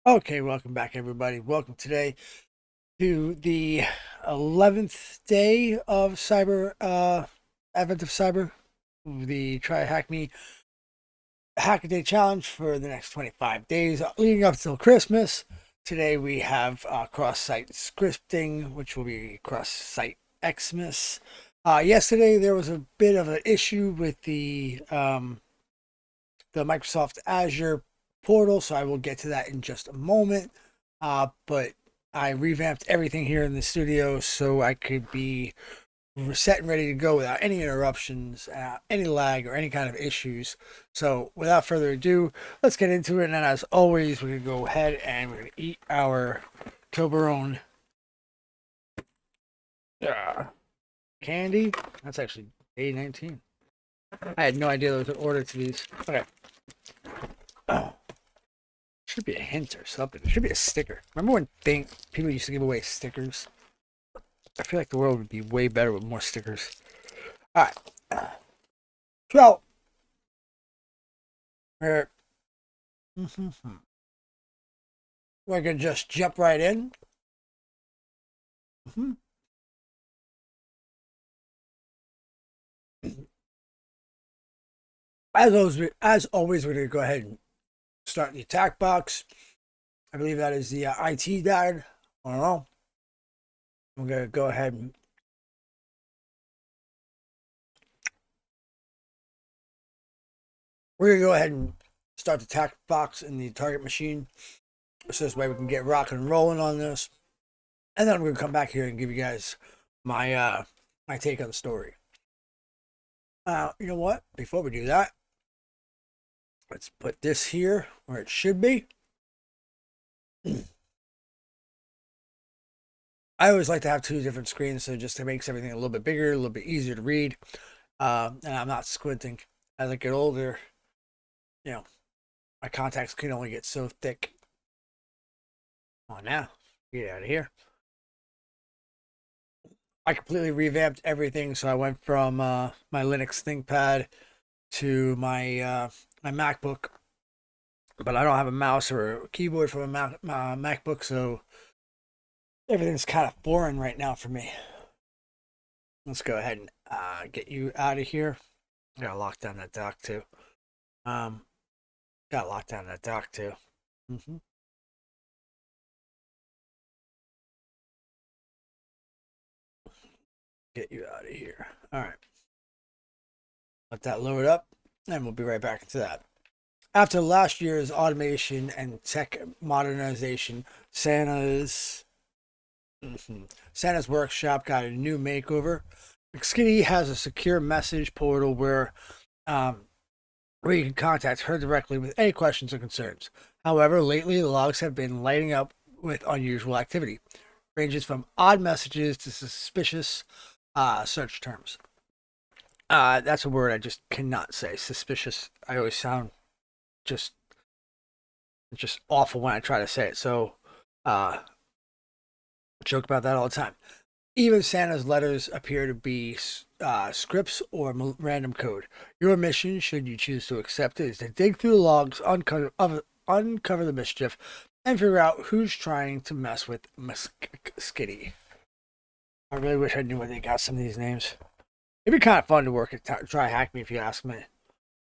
Okay, welcome back, everybody. Welcome today to the 11th day of Advent of Cyber, the TryHackMe Hack-A-Day Challenge for the next 25 days, leading up till Christmas. Today we have cross-site scripting, which will be cross-site Xmas. Yesterday there was a bit of an issue with the Microsoft Azure portal, so I will get to that in just a moment. But I revamped everything here in the studio so I could be set and ready to go without any interruptions, any lag, or any kind of issues. So without further ado, let's get into it. And then, as always, we're going to go ahead and we're going to eat our Toblerone candy. That's actually day 19. I had no idea there was an order to these. Okay. Should be a hint or something. There should be a sticker. Remember when people used to give away stickers? I feel like the world would be way better with more stickers. All right. So, we're going to just jump right in. As always, we're going to go ahead and start the attack box. I believe that is the IT dad. I don't know. I'm going to go ahead and we're going to go ahead and start the attack box in the target machine. So this way we can get rocking and rolling on this. And then I'm going to come back here and give you guys my my take on the story. You know what? Before we do that, let's put this here where it should be. I always like to have two different screens, so just it makes everything a little bit bigger, a little bit easier to read. And I'm not squinting. As I get older, you know, my contacts can only get so thick. Come on now, get out of here. I completely revamped everything, so I went from my Linux ThinkPad to my my MacBook, but I don't have a mouse or a keyboard for a MacBook, so everything's kind of foreign right now for me. Let's go ahead and get you out of here. Gotta lock down that dock too. Gotta lock down that dock too. Get you out of here. All right. Let that load up, and we'll be right back into that. After last year's automation and tech modernization, Santa's workshop got a new makeover. McSkitty has a secure message portal where you can contact her directly with any questions or concerns. However, lately the logs have been lighting up with unusual activity. Ranges from odd messages to suspicious search terms. That's a word I just cannot say. Suspicious. I always sound just awful when I try to say it. So, joke about that all the time. Even Santa's letters appear to be scripts or random code. Your mission, should you choose to accept it, is to dig through the logs, uncover the mischief, and figure out who's trying to mess with Skitty. I really wish I knew where they got some of these names. It'd be kind of fun to work at TryHackMe if you ask me.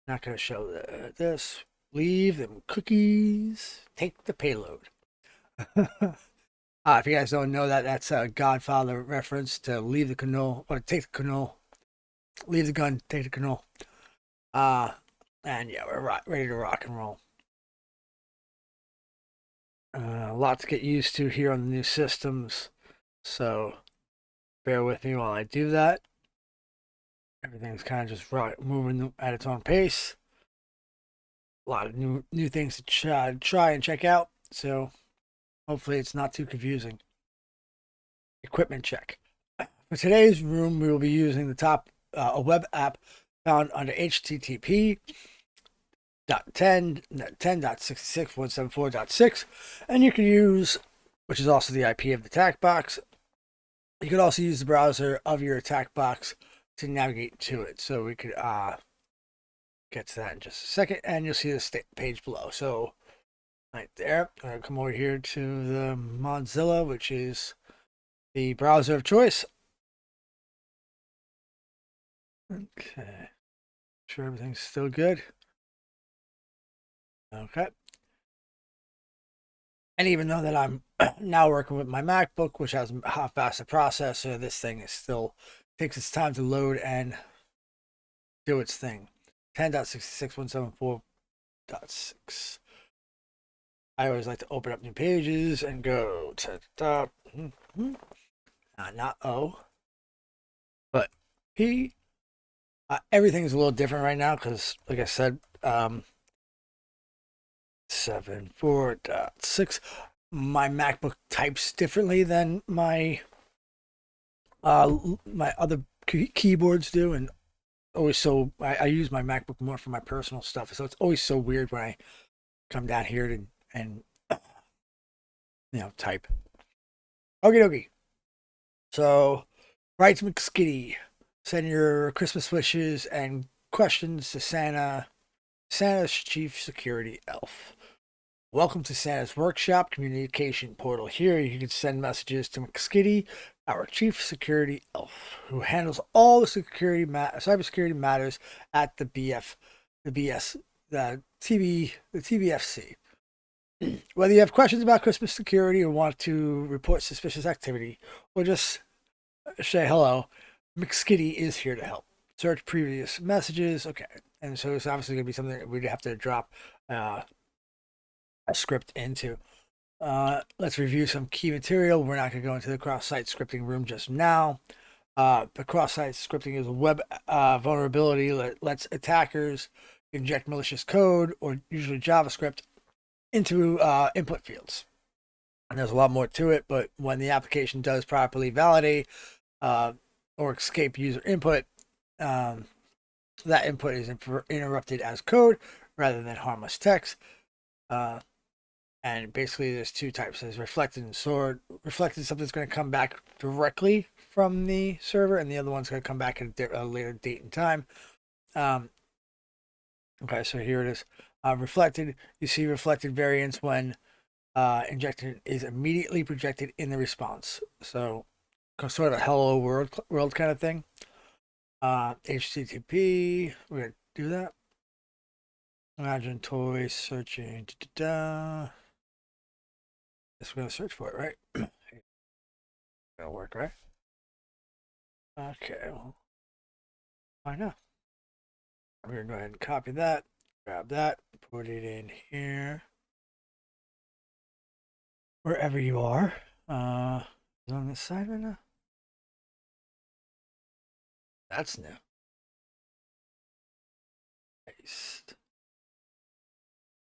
Not going to show this. Leave them cookies. Take the payload. If you guys don't know that, that's a Godfather reference to leave the canoe or take the canoe. Leave the gun, take the canoe. And yeah, we're ready to rock and roll. A lot to get used to here on the new systems, so bear with me while I do that. Everything's kind of just moving at its own pace. A lot of new things to try and check out, so hopefully it's not too confusing. Equipment check. For today's room, we will be using the top a web app found under HTTP 10.66.174.6, and you can use, which is also the IP of the attack box. You could also use the browser of your attack box to navigate to it. So we could get to that in just a second, and you'll see the page below. So Right there. I'm gonna come over here to the Mozilla, which is the browser of choice. Okay. Sure everything's still good. Okay. And even though that I'm now working with my MacBook, which has a faster processor, this thing is still takes its time to load and do its thing. 10.66.174.6. I always like to open up new pages and go to the top. Not O, but P. Everything's a little different right now because, like I said, 7.4.6. My MacBook types differently than my my other keyboards do, and always so I use my MacBook more for my personal stuff. So it's always so weird when I come down here to and type. Okie dokie. So, write to McSkitty. Send your Christmas wishes and questions to Santa, Santa's chief security elf. Welcome to Santa's Workshop communication portal. Here you can send messages to McSkitty, our chief security elf, who handles all the cybersecurity matters at the TBFC. Whether you have questions about Christmas security or want to report suspicious activity, or just say hello, McSkitty is here to help. Search previous messages. Okay. And so it's obviously going to be something that we'd have to drop a script into. Let's review some key material. We're not going to go into the cross-site scripting room just now. The cross-site scripting is a web vulnerability that lets attackers inject malicious code, or usually JavaScript, into input fields. And there's a lot more to it, but when the application does properly validate or escape user input, that input is interrupted as code rather than harmless text. And basically, there's two types: there's reflected and stored. Reflected, something's going to come back directly from the server, and the other one's going to come back at a later date and time. Okay, so here it is. Reflected, you see reflected variance when injected is immediately projected in the response. So, sort of a hello world kind of thing. HTTP, we're going to do that. Imagine toys searching. Guess we're going to search for it, right? It'll work, right? Okay, well, why not? We're going to go ahead and copy that, grab that, put it in here. Wherever you are. On this side right now? That's new. Paste.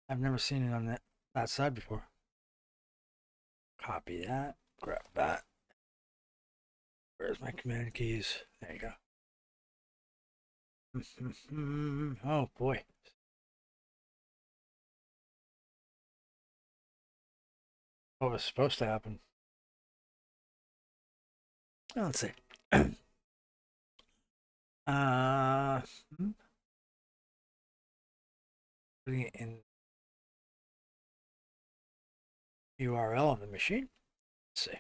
I've never seen it on that side before. Copy that, grab that. Where's my command keys? There you go. Oh boy. What was supposed to happen? Oh, let's see. Putting it in URL on the machine. Let's see.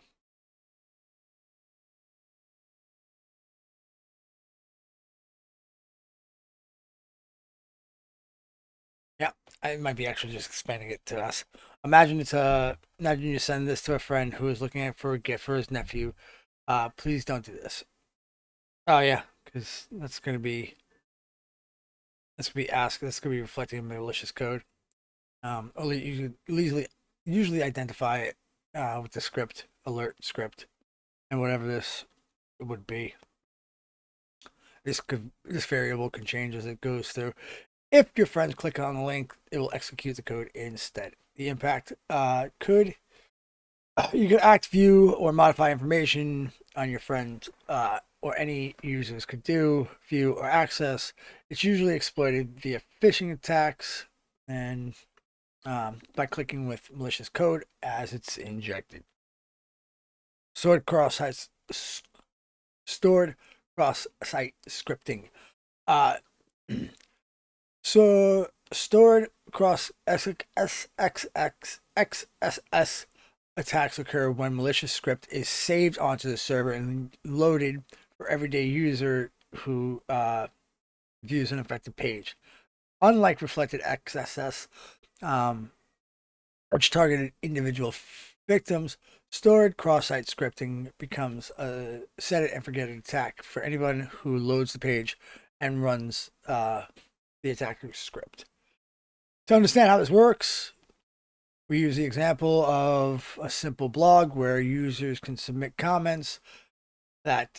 Yeah, I might be actually just expanding it to us. Imagine you send this to a friend who is looking for a gift for his nephew. Please don't do this. Oh yeah, because that's gonna be asked. That's gonna be reflecting malicious code. Or you usually identify it with the script alert script and whatever this would be. This variable can change as it goes through. If your friends click on the link, it will execute the code instead. The impact could you can act, view, or modify information on your friend or any users could do, view, or access. It's usually exploited via phishing attacks and by clicking with malicious code as it's injected. Stored cross-site scripting. So Stored across XSS attacks occur when malicious script is saved onto the server and loaded for everyday user who views an affected page. Unlike reflected XSS, which targeted individual victims, stored cross-site scripting becomes a set it and forget it attack for anyone who loads the page and runs the attacker's script. To understand how this works, we use the example of a simple blog where users can submit comments that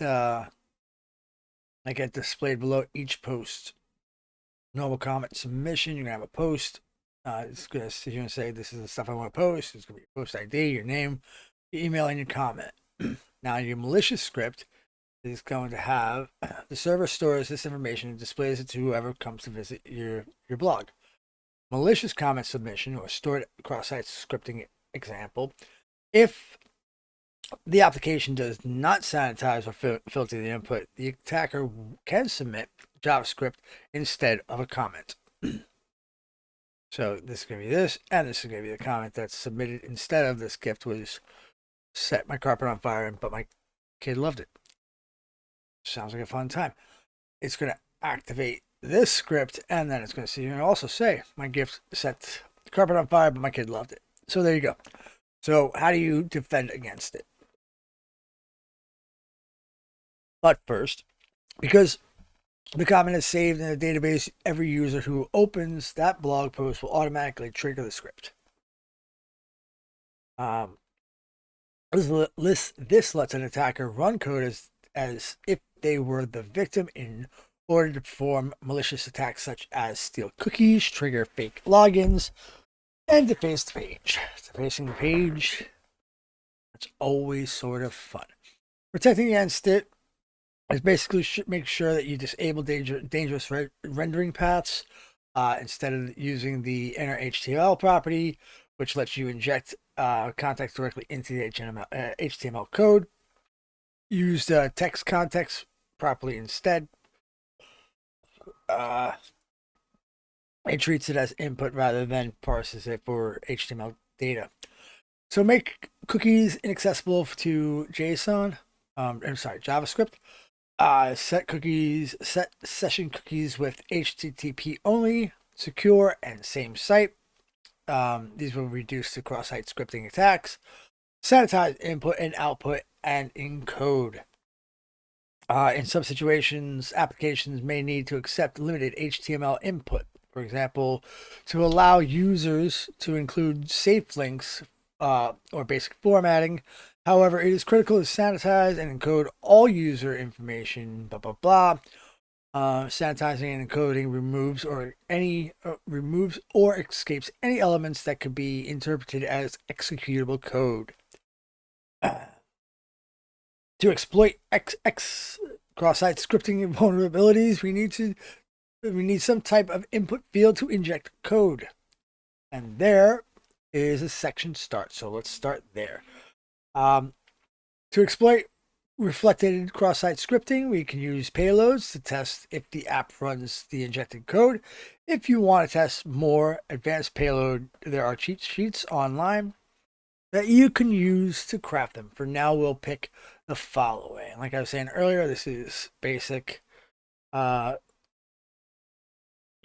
get displayed below each post. Normal comment submission, you're going to have a post. It's going to sit here and say, this is the stuff I want to post. It's going to be your post ID, your name, your email, and your comment. Now, your malicious script is going to have the server stores this information and displays it to whoever comes to visit your blog. Malicious comment submission or stored cross-site scripting example. If the application does not sanitize or filter the input, the attacker can submit JavaScript instead of a comment. So this is going to be this, and this is going to be the comment that's submitted instead of this gift was set my carpet on fire, but my kid loved it. Sounds like a fun time. It's going to activate this script, and then it's going to see and also say my gift set the carpet on fire, but my kid loved it. So there you go. So how do you defend against it? But first, because the comment is saved in a database, every user who opens that blog post will automatically trigger the script. This lets an attacker run code as if they were the victim in order to perform malicious attacks such as steal cookies, trigger fake logins, and deface the page. Defacing the page, that's always sort of fun. Protecting against it is basically make sure that you disable dangerous rendering paths instead of using the inner HTML property, which lets you inject context directly into the HTML code. Use text context properly instead. It treats it as input rather than parses it for HTML data. So make cookies inaccessible to JSON. JavaScript. Set session cookies with HTTP only, secure, and same site. These will reduce the cross-site scripting attacks. Sanitize input and output and encode. In some situations, applications may need to accept limited HTML input. For example, to allow users to include safe links or basic formatting. However, it is critical to sanitize and encode all user information, sanitizing and encoding removes or escapes any elements that could be interpreted as executable code. To exploit cross-site scripting vulnerabilities, we need some type of input field to inject code. And there is a section start. So let's start there. To exploit reflected cross-site scripting, we can use payloads to test if the app runs the injected code. If you want to test more advanced payload, there are cheat sheets online that you can use to craft them. For now, we'll pick the following. Like I was saying earlier, this is basic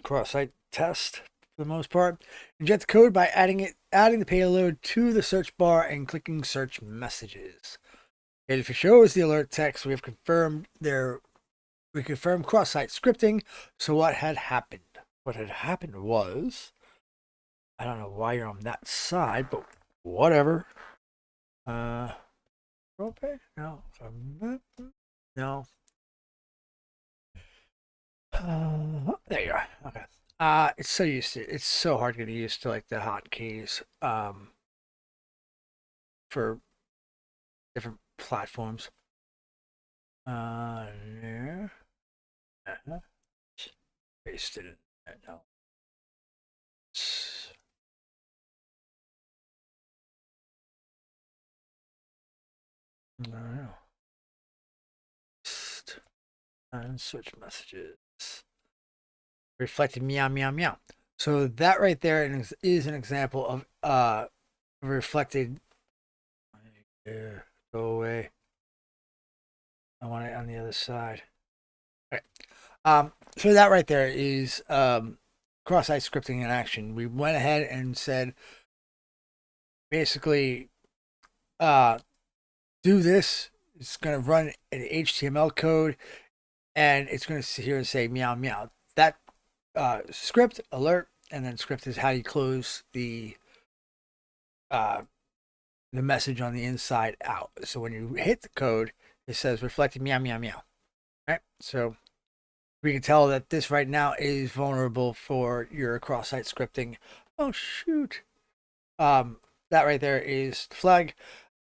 cross-site test for the most part. Inject the code by adding the payload to the search bar and clicking search messages. If it shows the alert text, we confirmed cross-site scripting. So what had happened? What had happened was, I don't know why you're on that side, but whatever. Okay, no. No. There you are. Okay. It's so hard getting used to like the hotkeys for different platforms. There. Paste it in there now. No. And switch messages. Reflected meow meow meow. So that right there is an example of reflected. Go away. I want it on the other side. All right. So that right there is cross-site scripting in action. We went ahead and said basically do this. It's going to run an HTML code and it's going to sit here and say meow meow. That script alert, and then script is how you close uh, the message on the inside out. So when you hit the code, it says reflecting meow meow meow. Right. So we can tell that this right now is vulnerable for your cross-site scripting. Oh shoot. That right there is the flag.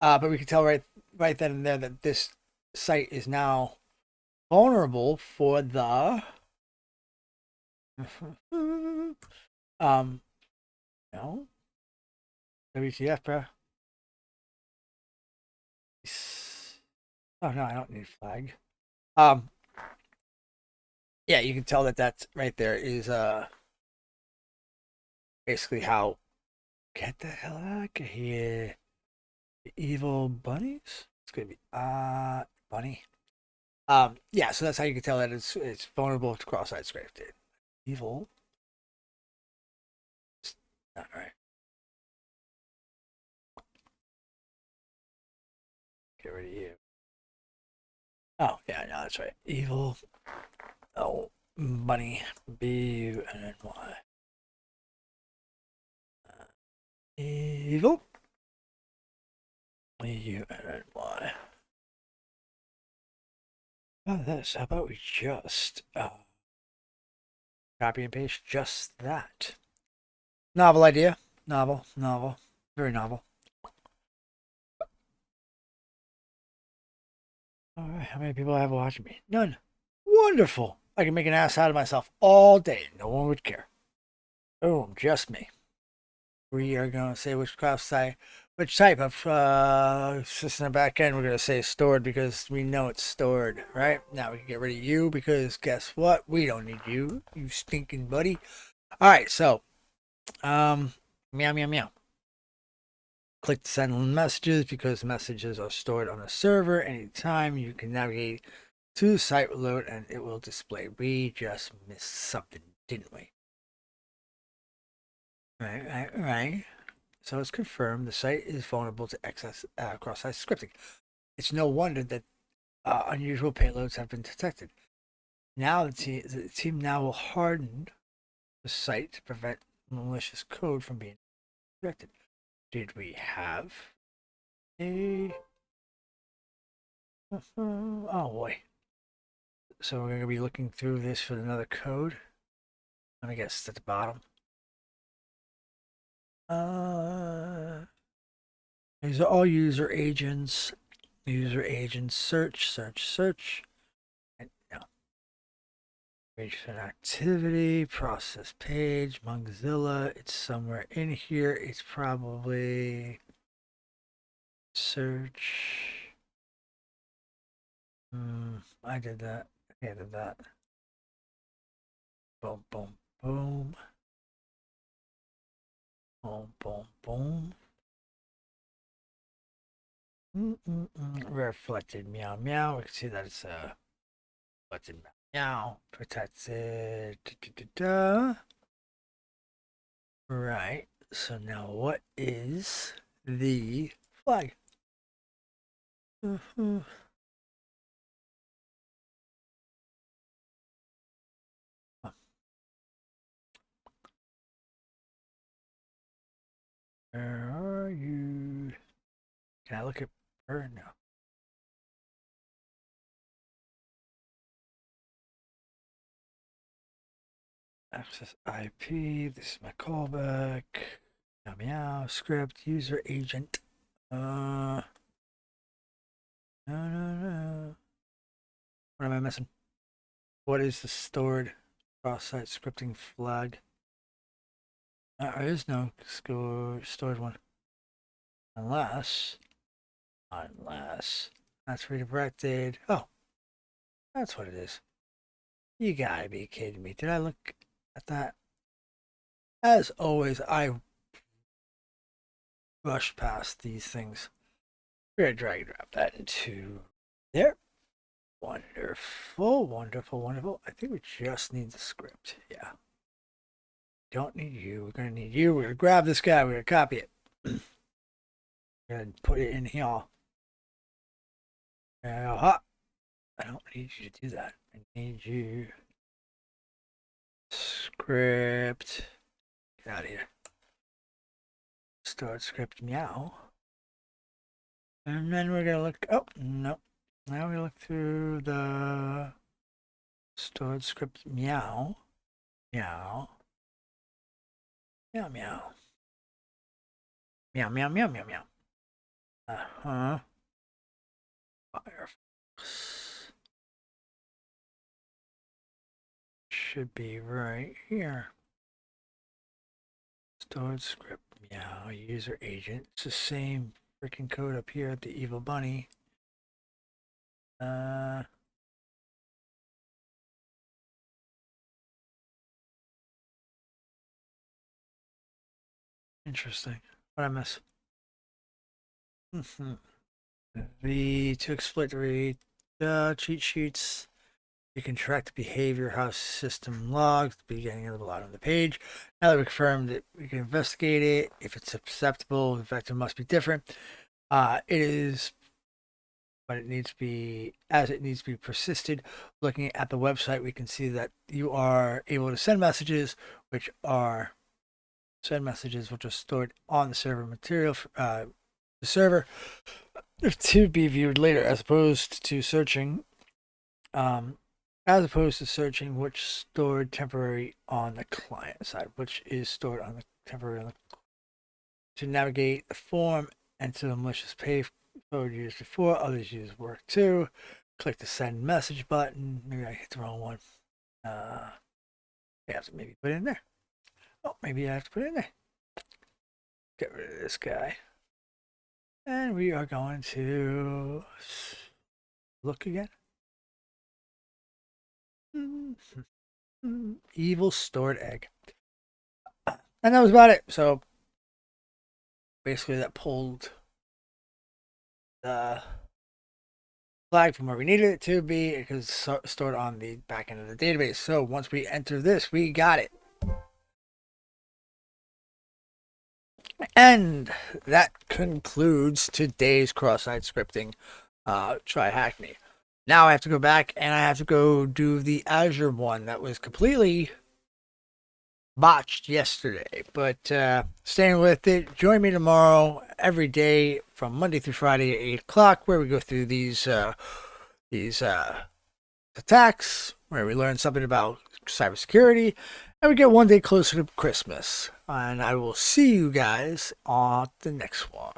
But we can tell right then and there that this site is now vulnerable for the no WTF, bro. Oh no, I don't need flag. Um, yeah, you can tell that that's right there is basically how get the hell out of here. The evil bunnies. It's gonna be bunny. Yeah, so that's how you can tell that it's vulnerable to cross-site scripting. Evil. It's not right. Get rid of you. Oh yeah, no, that's right. Evil. Oh, bunny. B-U-N-N-Y. Evil. B-U-N-N-Y. Oh, this. How about we just copy and paste just that? Novel idea. Novel. Very novel. All right, how many people have watching me? None. Wonderful. I can make an ass out of myself all day. No one would care. Boom, just me. We are going to say which type of system backend we're going to say stored because we know it's stored, right? Now we can get rid of you because guess what? We don't need you, you stinking buddy. All right, so meow meow meow. Click to send messages because messages are stored on a server. Anytime you can navigate to the site reload and it will display. We just missed something, didn't we? Right. So it's confirmed the site is vulnerable to cross-site scripting. It's no wonder that unusual payloads have been detected. Now the team now will harden the site to prevent malicious code from being detected. Did we have a... Oh boy. So we're going to be looking through this for another code. Let me guess, it's at the bottom. These are all user agents. User agents, search. And now, recent activity, process page, Mongzilla. It's somewhere in here. It's probably search. I did that. I did that. Boom. Boom. Reflected meow meow. We can see that it's a reflected meow. Protected. Right. So now what is the flag? Where are you? Can I look at her now? Access IP. This is my callback. Meow script user agent. No. What am I missing? What is the stored cross-site scripting flag? There is no stored one. Unless that's redirected. Oh, that's what it is. You gotta be kidding me. Did I look at that? As always, I rush past these things. We're going to drag and drop that into there. Wonderful, wonderful, wonderful. I think we just need the script. Yeah. Don't need you. We're going to need you. We're going to grab this guy. We're going to copy it. We're going to put it in here. I don't need you to do that. I need you. Script. Get out of here. Start script meow. And then we're going to look. Oh, no. Now we look through the stored script meow. Meow. Meow, meow. Meow, meow, meow, meow, meow. Uh-huh. Firefox. Should be right here. Stored script meow. User agent. It's the same freaking code up here at the evil bunny. Interesting. What I miss? To exploit the read cheat sheets. You can track the behavior, how system logs, the beginning of the bottom of the page. Now that we confirmed that we can investigate it, if it's acceptable, the vector must be different. It is, but it needs to be, as it needs to be persisted. Looking at the website, we can see that you are able to send messages, which are stored on the server material, the server, to be viewed later, as opposed to searching. Which stored temporary on the client side, which is stored on the temporary on the, to navigate the form, enter the malicious payload used before. Others use work too. Click the send message button. Maybe I hit the wrong one. I have to maybe put it in there. Oh, maybe I have to put it in there. Get rid of this guy. And we are going to look again. Evil stored egg. And that was about it. So basically that pulled the flag from where we needed it to be, because it's stored on the back end of the database. So once we enter this, we got it. And that concludes today's cross-site scripting TryHackMe. Now I have to go back and I have to go do the Azure one that was completely botched yesterday. But staying with it, join me tomorrow every day from Monday through Friday at 8 o'clock, where we go through these attacks, where we learn something about cybersecurity, and we get one day closer to Christmas. And I will see you guys on the next one.